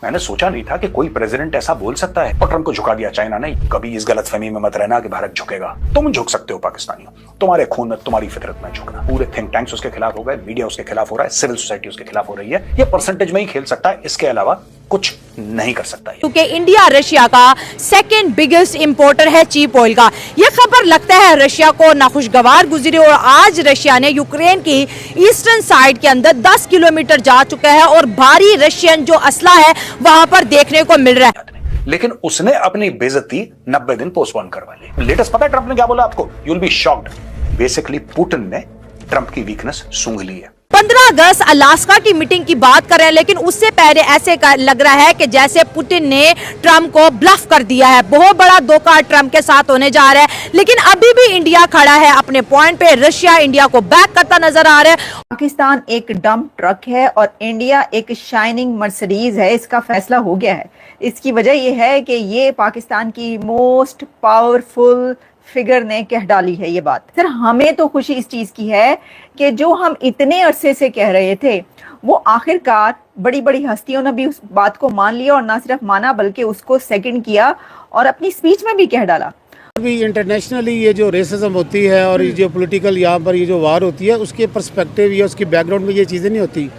मैंने सोचा नहीं था कि कोई प्रेसिडेंट ऐसा बोल सकता है। और ट्रंप को झुका दिया चाइना ने। कभी इस गलतफहमी में मत रहना कि भारत झुकेगा। तुम झुक सकते हो पाकिस्तानियों, तुम्हारे खून में, तुम्हारी फितरत में झुकना। पूरे थिंक टैंक्स उसके खिलाफ हो गए, मीडिया उसके खिलाफ हो रहा है, सिविल सोसाइटी उसके खिलाफ हो रही है। ये परसेंटेज में ही खेल सकता है, इसके अलावा कुछ नहीं कर सकता है। क्योंकि इंडिया रशिया का सेकंड बिगेस्ट इंपोर्टर है चीप ऑयल का। यह खबर लगता है रशिया को नाखुशगवार गुजरी और आज रशिया ने यूक्रेन की ईस्टर्न साइड के अंदर 10 किलोमीटर जा चुका है और भारी रशियन जो असला है वहां पर देखने को मिल रहा है। लेकिन उसने अपनी बेइज्जती 90 दिन पोस्टपोन करवा ली। लेटेस्ट पता है ट्रंप ने क्या बोला आपको? You will be shocked. Basically Putin ने ट्रंप की वीकनेस सूंघ ली है। 15 अगस्त अलास्का की मीटिंग की बात कर रहे हैं, लेकिन उससे पहले ऐसे लग रहा है कि जैसे पुतिन ने ट्रंप को ब्लफ कर दिया है। बहुत बड़ा धोखा ट्रंप के साथ होने जा रहा है। लेकिन अभी भी इंडिया खड़ा है अपने पॉइंट पे। रशिया इंडिया को बैक करता नजर आ रहा है। पाकिस्तान एक डंप ट्रक है और इंडिया एक शाइनिंग मर्सिडीज है। इसका फैसला हो गया है। इसकी वजह यह है कि ये पाकिस्तान की मोस्ट पावरफुल फिगर ने कह डाली है ये बात। सर, हमें तो खुशी इस चीज की है कि जो हम इतने अरसे से कह रहे थे वो आखिरकार बड़ी बड़ी हस्तियों ने भी उस बात को मान लिया, और ना सिर्फ माना बल्कि उसको सेकंड किया और अपनी स्पीच में भी कह डाला। अभी इंटरनेशनली ये जो रेसिज्म होती है और ये जो पॉलिटिकल यहाँ पर ये जो वार होती है, उसके पर्सपेक्टिव या उसकी बैकग्राउंड में ये चीज़ें नहीं होती।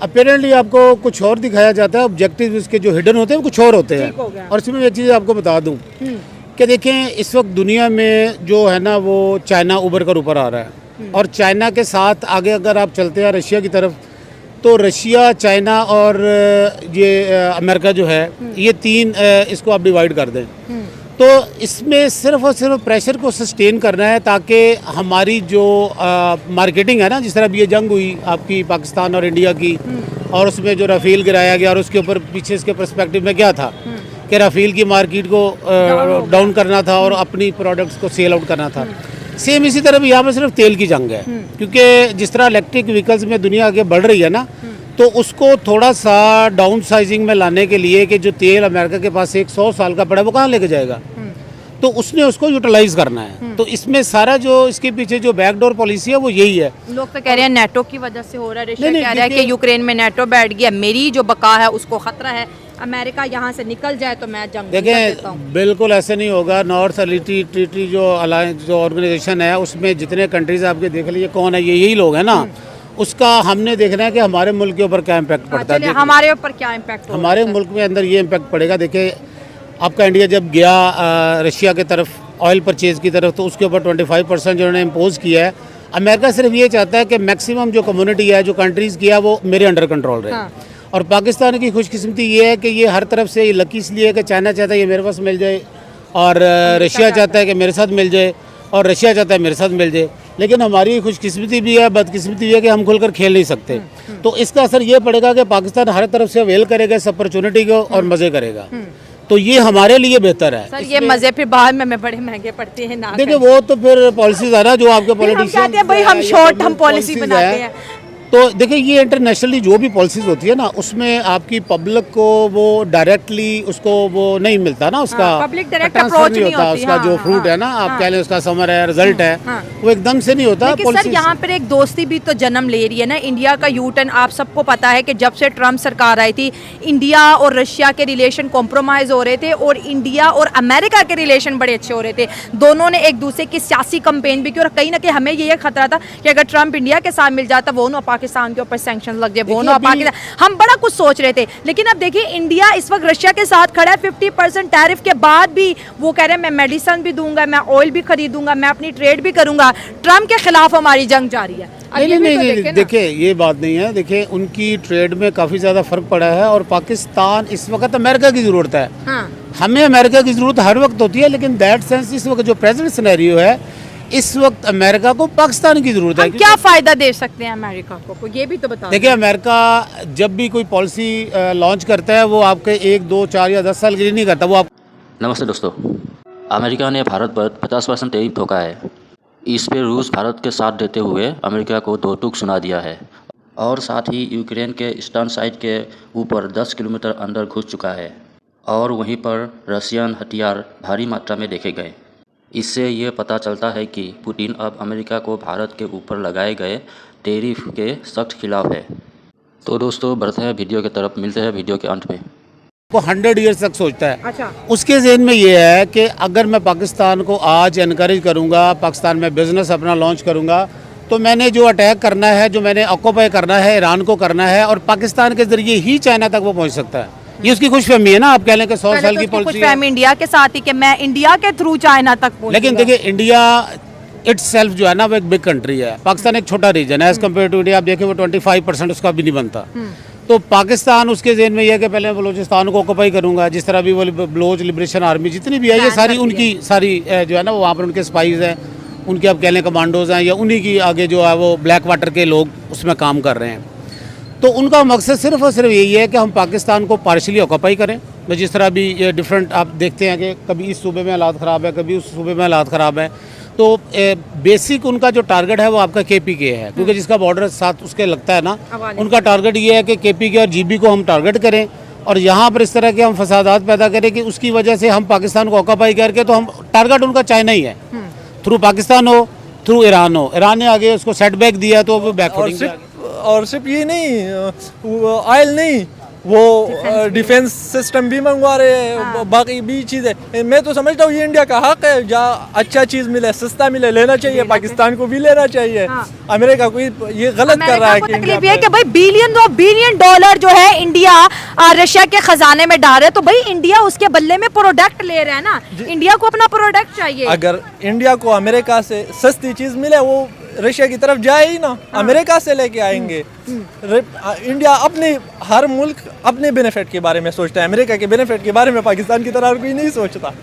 अपेरेंटली आपको कुछ और दिखाया जाता है, ऑब्जेक्टिव उसके जो हिडन होते हैं वो कुछ और होते हैं। और इसमें एक चीज़ आपको बता दूँ कि देखें, इस वक्त दुनिया में जो है ना वो चाइना उभर कर ऊपर आ रहा है, और चाइना के साथ आगे अगर आप चलते हैं रशिया की तरफ, तो रशिया, चाइना और ये अमेरिका जो है, ये तीन इसको आप डिवाइड कर दें तो इसमें सिर्फ और सिर्फ प्रेशर को सस्टेन करना है ताकि हमारी जो मार्केटिंग है ना, जिस तरह अब ये जंग हुई आपकी पाकिस्तान और इंडिया की, और उसमें जो राफेल गिराया गया और उसके ऊपर पीछे इसके पर्सपेक्टिव में क्या था कि राफेल की मार्केट को डाउन करना था और अपनी प्रोडक्ट्स को सेल आउट करना था। सेम इसी तरह भी यहाँ पर सिर्फ तेल की जंग है, क्योंकि जिस तरह इलेक्ट्रिक व्हीकल्स में दुनिया आगे बढ़ रही है ना, तो उसको थोड़ा सा डाउन साइजिंग में लाने के लिए कि जो तेल अमेरिका के पास 100 साल का पड़ा है वो कहाँ लेके जाएगा, तो उसने उसको यूटिलाइज करना है। तो इसमें सारा जो इसके पीछे जो बैकडोर पॉलिसी है वो यही है। लोग तो कह रहे हैं नेटो की वजह से हो रहा है। रशिया कह रहा है कि यूक्रेन में नेटो बैठ गया, मेरी जो बका है उसको खतरा है, अमेरिका यहाँ से निकल जाए तो मैं जंग कर देता हूं। बिल्कुल ऐसे नहीं होगा। नॉर्थ अटलांटिक ट्रीटी जो अलायंस जो ऑर्गेनाइजेशन है उसमें जितने कंट्रीज आपके देख लीजिए कौन है, यही लोग हैं ना, उसका हमने देखना है कि हमारे मुल्क के ऊपर क्या इम्पैक्ट पड़ता है। हमारे ऊपर क्या इम्पैक्ट हमारे मुल्क में अंदर ये इम्पैक्ट पड़ेगा। देखिए, आपका इंडिया जब गया रशिया की तरफ ऑयल परचेज की तरफ, तो उसके ऊपर 25% जिन्होंने इम्पोज किया है। अमेरिका सिर्फ ये चाहता है कि मैक्सिमम जो कम्युनिटी है, जो कंट्रीज़ की है, वो मेरे अंडर कंट्रोल रहे। और पाकिस्तान की खुशकिस्मती ये है कि ये हर तरफ से लकी इसलिए है कि चाइना चाहता है ये मेरे पास मिल जाए, और रशिया चाहता है कि मेरे साथ मिल जाए, और रशिया चाहता है मेरे साथ मिल जाए। लेकिन हमारी खुशकिस्मती भी है, बदकिस्मती भी है कि हम खुलकर खेल नहीं सकते। तो इसका असर ये पड़ेगा कि पाकिस्तान हर तरफ से अवेल करेगा इस अपॉर्चुनिटी को और मज़े करेगा। तो ये हमारे लिए बेहतर है। सर, ये मजे फिर बाद में बड़े महंगे पड़ते हैं ना। देखिए, वो तो फिर पॉलिसीज है ना जो आपके पॉलिटिशियंस भाई हम शॉर्ट टर्म पॉलिसी बनाते हैं। तो देखिए, ये इंटरनेशनली जो भी पॉलिसीज होती है ना, उसमें आपकी पब्लिक को वो डायरेक्टली उसको वो नहीं मिलता ना, उसका पब्लिक डायरेक्ट अप्रोच नहीं होता। उसका जो फ्रूट है ना, आप कह लें उसका समर है, रिजल्ट है, वो एकदम से नहीं होता। लेकिन सर, यहाँ पर एक दोस्ती भी तो जन्म ले रही है ना। इंडिया का यू टर्न आप सबको पता है कि जब से ट्रम्प सरकार आई थी, इंडिया और रशिया के रिलेशन कॉम्प्रोमाइज हो रहे थे और इंडिया और अमेरिका के रिलेशन बड़े अच्छे हो रहे थे। दोनों ने एक दूसरे की सियासी कंपेन भी की, और कहीं ना कहीं हमें ये खतरा था कि अगर ट्रम्प इंडिया के साथ मिल जाता, वो पाकिस्तान के ऊपर सैंक्शन लग जाए, वो ना पाकिस्तान, हम बड़ा कुछ सोच रहे थे। लेकिन अब देखिए, इंडिया इस वक्त रशिया के साथ खड़ा है। 50% टैरिफ के बाद भी वो कह रहे हैं मैं मेडिसिन भी दूंगा, मैं ऑयल भी खरीदूंगा, मैं अपनी ट्रेड भी करूंगा। ट्रम्प के खिलाफ हमारी जंग जारी है। नहीं, देखिए ये बात नहीं है। देखिए, उनकी ट्रेड में काफ़ी ज़्यादा फर्क पड़ा है, और पाकिस्तान इस वक्त अमेरिका की ज़रूरत है। हमें अमेरिका की ज़रूरत हर वक्त होती है, लेकिन दैट सेंस इस वक्त जो प्रेजेंट सिनेरियो है, इस वक्त अमेरिका को पाकिस्तान की जरूरत है। क्या फायदा दे सकते हैं अमेरिका को, ये भी तो बताओ। देखिए, अमेरिका जब भी कोई पॉलिसी लॉन्च करता है, वो आपके 1, 2, 4 या 10 साल के लिए नहीं करता, वो आप। नमस्ते दोस्तों, अमेरिका ने भारत पर 50% टैरिफ ठोका है। इस पे रूस भारत के साथ देते हुए अमेरिका को दो टूक सुना दिया है, और साथ ही यूक्रेन के ईस्टर्न साइड के ऊपर 10 किलोमीटर अंदर घुस चुका है, और वहीं पर रशियन हथियार भारी मात्रा में देखे गए। इससे ये पता चलता है कि पुतिन अब अमेरिका को भारत के ऊपर लगाए गए टैरिफ के सख्त खिलाफ है। तो दोस्तों, बढ़ते हैं वीडियो की तरफ, मिलते हैं वीडियो के अंत में। को 100 ईयर्स तक सोचता है। अच्छा। उसके ज़हन में ये है कि अगर मैं पाकिस्तान को आज एनकरेज करूँगा, पाकिस्तान में बिजनेस अपना लॉन्च करूँगा, तो मैंने जो अटैक करना है, जो मैंने ऑक्यूपाई करना है, ईरान को करना है, और पाकिस्तान के जरिए ही चाइना तक वो पहुँच सकता है। ये उसकी खुशफहमी है ना, आप कह लें कि 100 साल की पॉलिसी है। इंडिया के साथ ही कि मैं इंडिया के थ्रू चाइना तक पहुंचूंगा। लेकिन देखिए, इंडिया इटसेल्फ जो है ना, वो एक बिग कंट्री है। पाकिस्तान एक छोटा रीजन है एज कम्पेयर टू इंडिया। आप देखें वो 25% उसका भी नहीं बनता। तो पाकिस्तान उसके ज़हन में यह है कि पहले बलूचिस्तान को ऑक्यूपाई करूंगा, जिस तरह भी वो बलोच लिबरेशन आर्मी जितनी भी है, ये सारी उनकी सारी जो है ना, वो वहाँ पर उनके स्पाइज हैं, उनके आप कह लें कमांडोज हैं, या उन्हीं की आगे जो है वो ब्लैक वाटर के लोग उसमें काम कर रहे हैं। तो उनका मकसद सिर्फ और सिर्फ यही है कि हम पाकिस्तान को पार्शली ऑक्यूपाई करें। जिस तरह भी ये डिफरेंट आप देखते हैं कि कभी इस सूबे में हालात ख़राब है, कभी उस सूबे में हालात ख़राब है। तो बेसिक उनका जो टारगेट है वो आपका KPK है, क्योंकि जिसका बॉर्डर साथ उसके लगता है ना, उनका टारगेट ये है कि KPK और GB को हम टारगेट करें, और यहाँ पर इस तरह के हम फसादात पैदा करें कि उसकी वजह से हम पाकिस्तान को ऑक्यूपाई करके, तो हम टारगेट उनका चाइना ही है, थ्रू पाकिस्तान हो, थ्रू ईरान हो। ईरान ने आगे उसको सेटबैक दिया तो वो बैकवर्डिंग। और सिर्फ ये नहीं, ऑयल नहीं, वो डिफेंस सिस्टम भी मंगवा रहे हैं, बाकी भी चीज़ें। मैं तो समझता हूँ ये इंडिया का हक है, जहाँ अच्छा चीज़ मिले, सस्ता मिले, लेना चाहिए। पाकिस्तान को भी लेना चाहिए। अमेरिका को ये गलत कर रहा है कि तकलीफ ये है कि भाई बिलियन डॉलर जो है इंडिया रशिया के खजाने में डाल रहा है, तो भाई इंडिया उसके बदले में प्रोडक्ट ले रहा है ना, इंडिया को अपना प्रोडक्ट चाहिए। अगर इंडिया को अमेरिका से सस्ती चीज़ मिले, वो रशिया की तरफ जाए ही ना, अमेरिका से लेके आएंगे। इंडिया अपने हर मुल्क अपने बेनिफिट के बारे में सोचता है, अमेरिका के बेनिफिट के बारे में पाकिस्तान की तरह कोई नहीं सोचता।